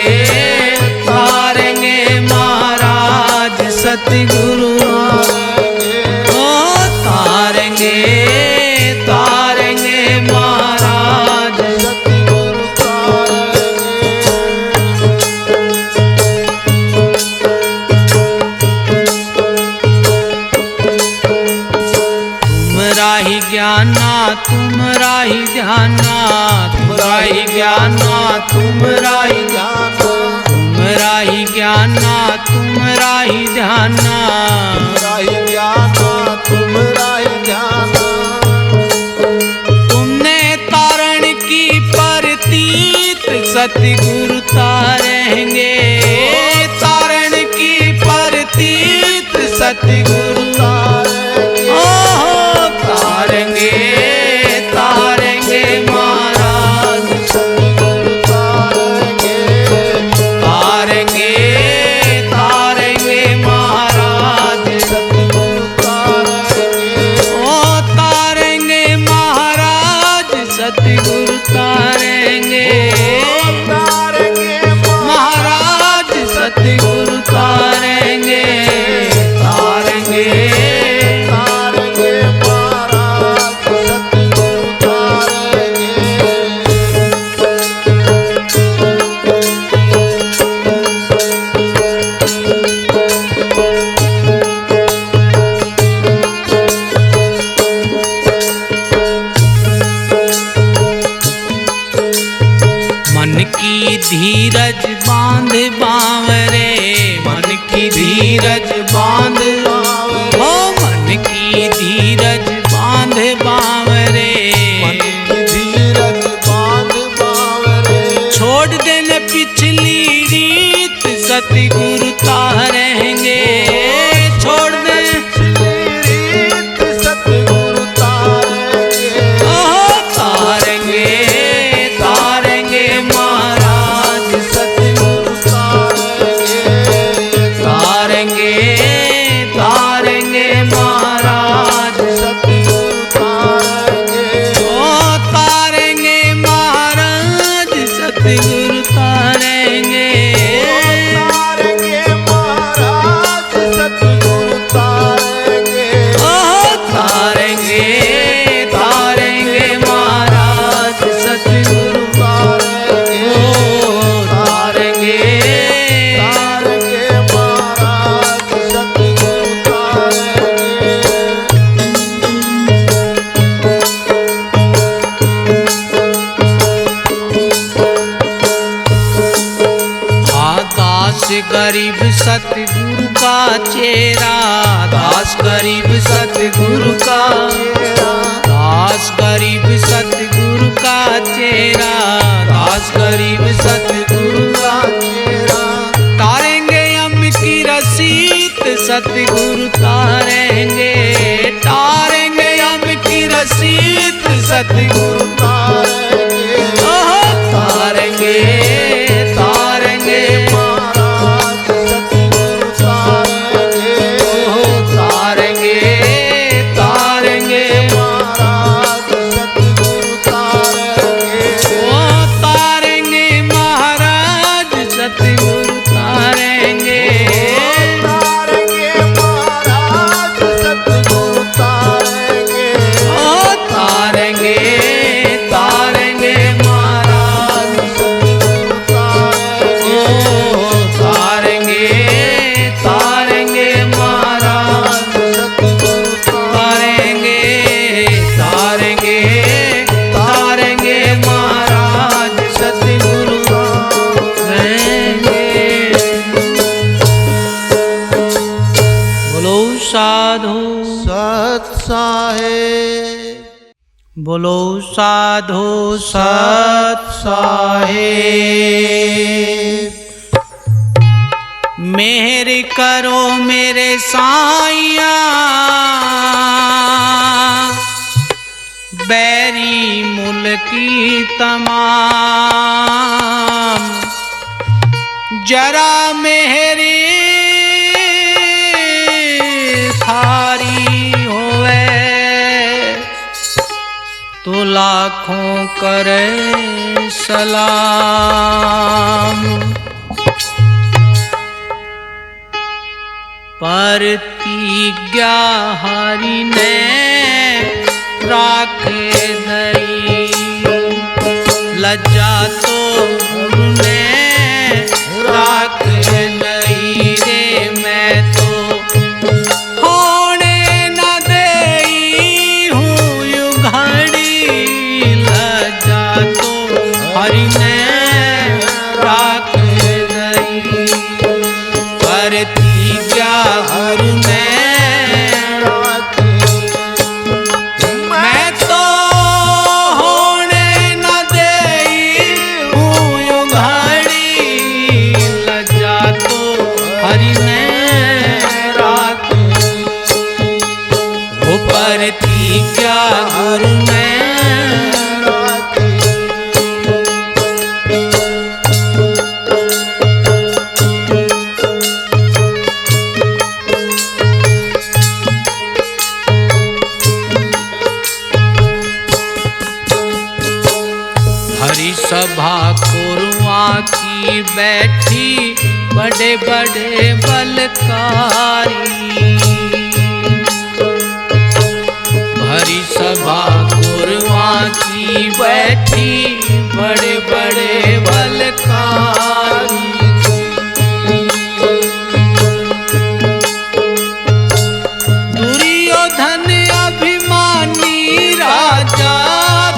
तारेंगे महाराज सतगुरु तारेंगे, ओ तारेंगे तारेंगे महाराज सतगुरु तारेंगे। तुमरा ही ज्ञाना तुमरा ही ध्याना, तुमरा ही ज्ञाना तुमरा ही ध्याना, तुमरा ही ज्ञाना तुमरा ही ध्याना, तुमरा ही ज्ञाना तुमरा ही ध्याना, तुमने तारण की परतीत सतगुरु तारेंगे, तारण की परतीत सतगुरु तारेंगे, ओ तारेंगे तारेंगे महाराज सतगुरु तारेंगे, तारेंगे तारेंगे महाराज सतगुरु तारेंगे, ओ तारेंगे महाराज सतगुरु तारेंगे, तारेंगे महाराज सतगुरु तारेंगे, तारेंगे तारेंगे महाराज सतगुरु तारेंगे। मन की धीरज बांध बांवरे, मन की धीरज बांध बांवरे, ओ मन की धीरज बांध बांवरे, मन की धीरज बांध बांवरे, छोड़ देने पिछली रीत सतगुरु तारेंगे, छोड़ दे पिछली रीत सतगुरु तारेंगे, ओ तारेंगे तारेंगे महाराज सतगुरु तारेंगे। चेरा, दास गरीब सतगुरु का चेरा, दास गरीब सतगुरु का चेरा, दास गरीब सतगुरु का चेरा। तारेंगे हम की रसीद सतगुरु तारेंगे, तारेंगे हम की रसीद सतगुरु तारेंगे, तारेंगे तारेंगे महाराज सतगुरु तारेंगे, तारेंगे तारेंगे महाराज सतगुरु तारेंगे, तारेंगे महाराज सतगुरु तारेंगे, तारेंगे महाराज सतगुरु तारेंगे, तारेंगे तारेंगे महाराज सतगुरु तारेंगे, तारेंगे तारेंगे महाराज सतगुरु तारेंगे, तारेंगे तारेंगे महाराज सतगुरु तारेंगे। बोलो साधु सत साहेब, बोलो साधु सत साहेब। मेहर करो मेरे साईया, बैरी मुल्की तमाम, जरा मेहरी थारी होवे तो लाखों करे सलाम। प्रतिज्ञा हरि ने राखे धरी, लज्जा तो गुरु ने राखे नहीं रे, मैं तो होने न देई हूँ युगड़ी, लज्जा तो हरि ने राखे नहीं, प्रतिज्ञा गुरु ने मैं तो होने न देई हूँ युगड़ी, लज्जा तो हरि ने राखे, वो प्रतिज्ञा गुरु ने सभा कुरुआ की बैठी बड़े बड़े बलकारी, भरी सभा कुरुआ की बैठी बड़े बड़े बलकारी, दुर्योधन अभिमानी राजा,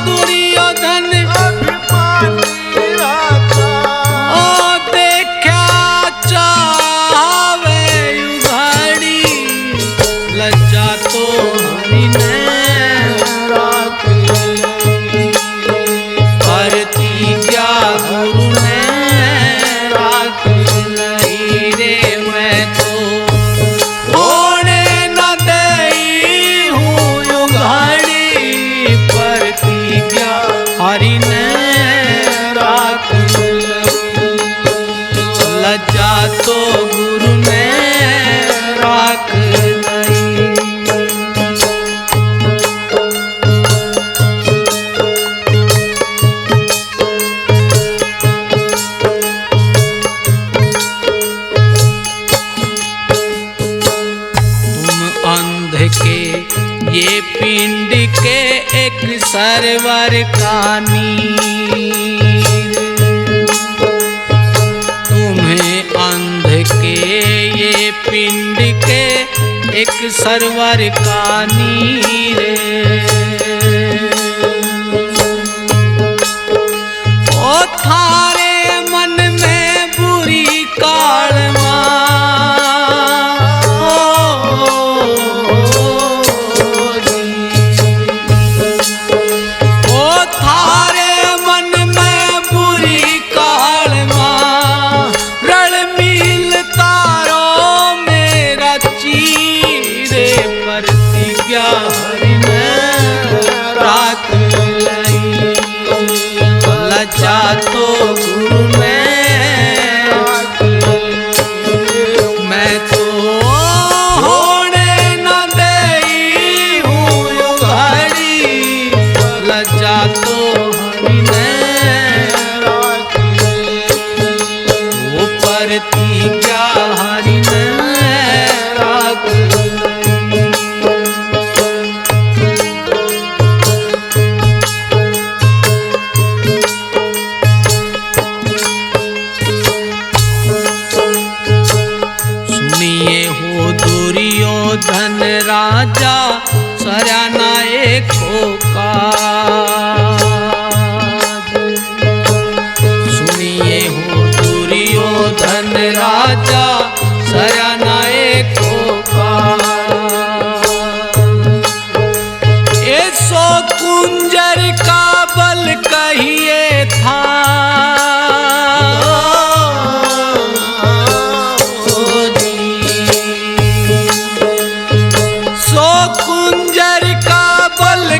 दुर्योधन हरि ने राख लज्जा तो गुरु ने राख नहीं। तुम अंध के ये पिंड के एक सरवर का नीर, तुम्हें अंध के ये पिंड के एक सरवर का नीर, ओ थारे मन में बुरी कालवा, सरना एको काज। सुनिए हो दुर्योधन राजा सरना एको काज। ऐसो कुंजर का बल कहिए था,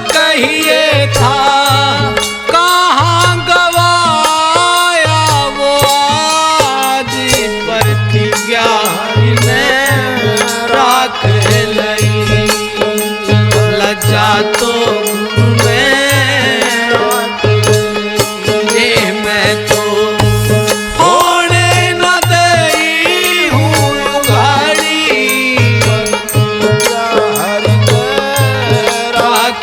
कहिए था कहाँ गवाया वो आज। प्रतिज्ञा ने राख लई लज्जा तो मैं तो होने न दई हूँ उघाड़ी। राख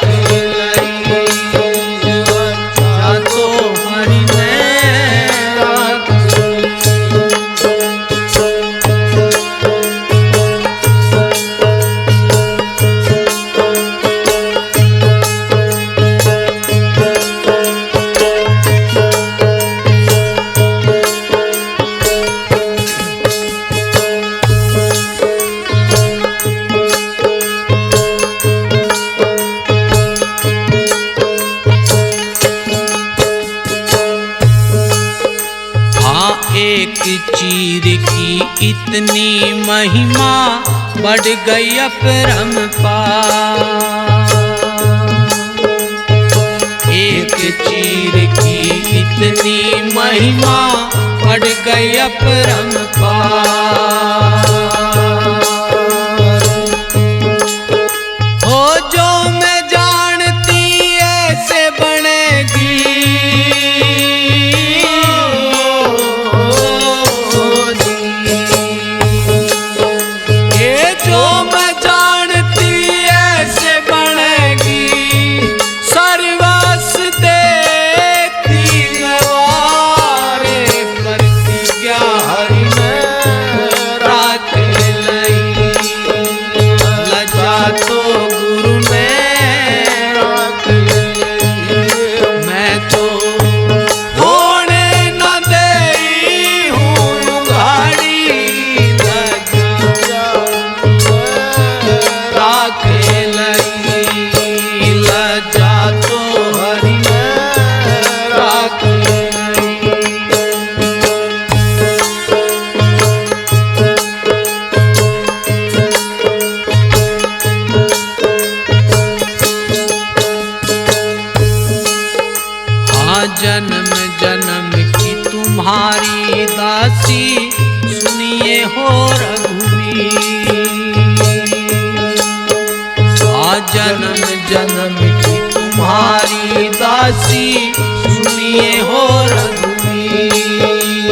एक चीर की इतनी महिमा बढ़ गई अपरंपार। एक चीर की इतनी महिमा बढ़ गई अपरंपार। हो जो मैं जानती ऐसे बनेगी, जन्म जन्म की तुम्हारी दासी सुनिए हो रघुवीर। जन्म जन्म की तुम्हारी दासी सुनिए हो रघुवीर।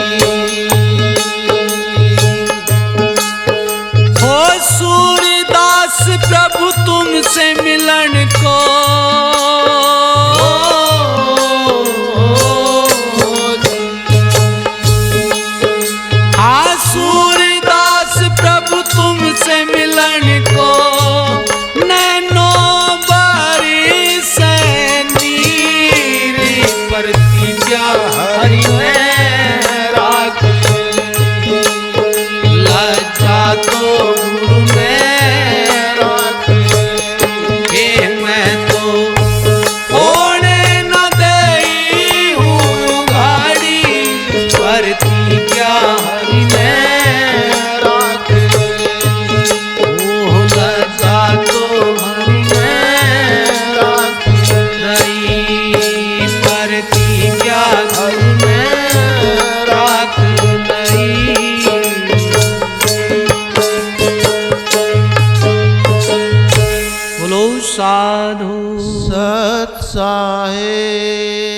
हो सूरदास प्रभु तुमसे मिलन को, तुमसे मिलन को नैनो बारी से नीर। प्रतिज्ञा हरि में राख लज्जा तो गुरु में राख। मैं तो होने न दई हूँ गाड़ी। प्रतिज्ञा हरि में साधु सत साहेब।